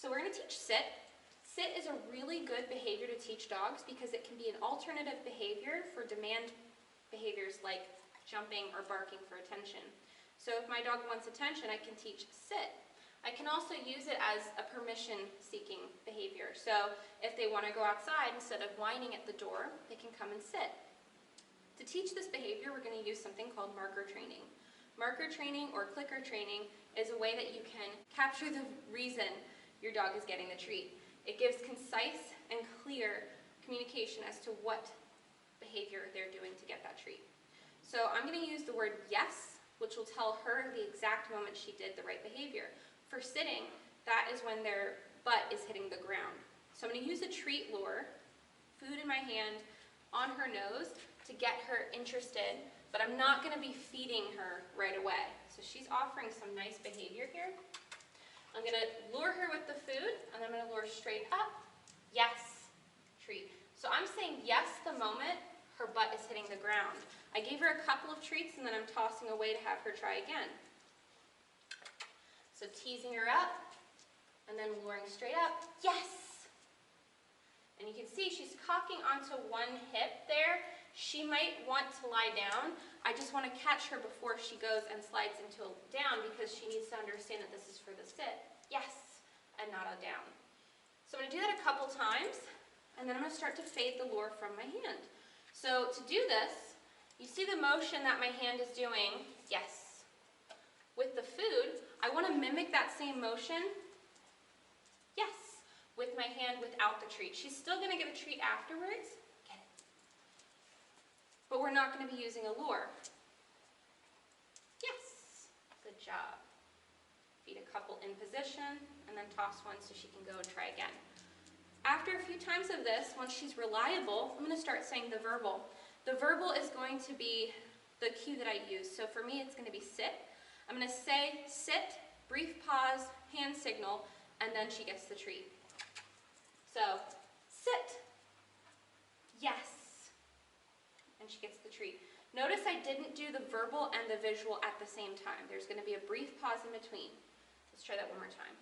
So we're going to teach sit. Sit is a really good behavior to teach dogs because it can be an alternative behavior for demand behaviors like jumping or barking for attention. So if my dog wants attention, I can teach sit. I can also use it as a permission-seeking behavior. So if they want to go outside, instead of whining at the door, they can come and sit. To teach this behavior, we're going to use something called marker training. Marker training or clicker training is a way that you can capture the reason your dog is getting the treat. It gives concise and clear communication as to what behavior they're doing to get that treat. So I'm going to use the word yes, which will tell her the exact moment she did the right behavior. For sitting, that is when their butt is hitting the ground. So I'm going to use a treat lure, food in my hand, on her nose to get her interested, but I'm not going to be feeding her right away. So she's offering some nice behavior here. I'm going to lure her with the food, and I'm going to lure straight up. Yes, treat. So I'm saying yes the moment her butt is hitting the ground. I gave her a couple of treats, and then I'm tossing away to have her try again. So teasing her up, and then luring straight up. Yes! And you can see she's cocking onto one hip there. She might want to lie down. I just want to catch her before she goes and slides into a down because she needs to understand that this is for the sit. Yes, and not a down. So I'm going to do that a couple times, and then I'm going to start to fade the lure from my hand. So to do this, you see the motion that my hand is doing? Yes. With the food, I want to mimic that same motion. Yes. With my hand without the treat. She's still going to get a treat afterwards. Get it. But we're not going to be using a lure. Yes. Good job. Feed a couple in position, and then toss one so she can go and try again. After a few times of this, once she's reliable, I'm going to start saying the verbal. The verbal is going to be the cue that I use. So for me, it's going to be sit. I'm going to say sit, brief pause, hand signal, and then she gets the treat. So, sit. Yes. And she gets the treat. Notice I didn't do the verbal and the visual at the same time. There's going to be a brief pause in between. Let's try that one more time.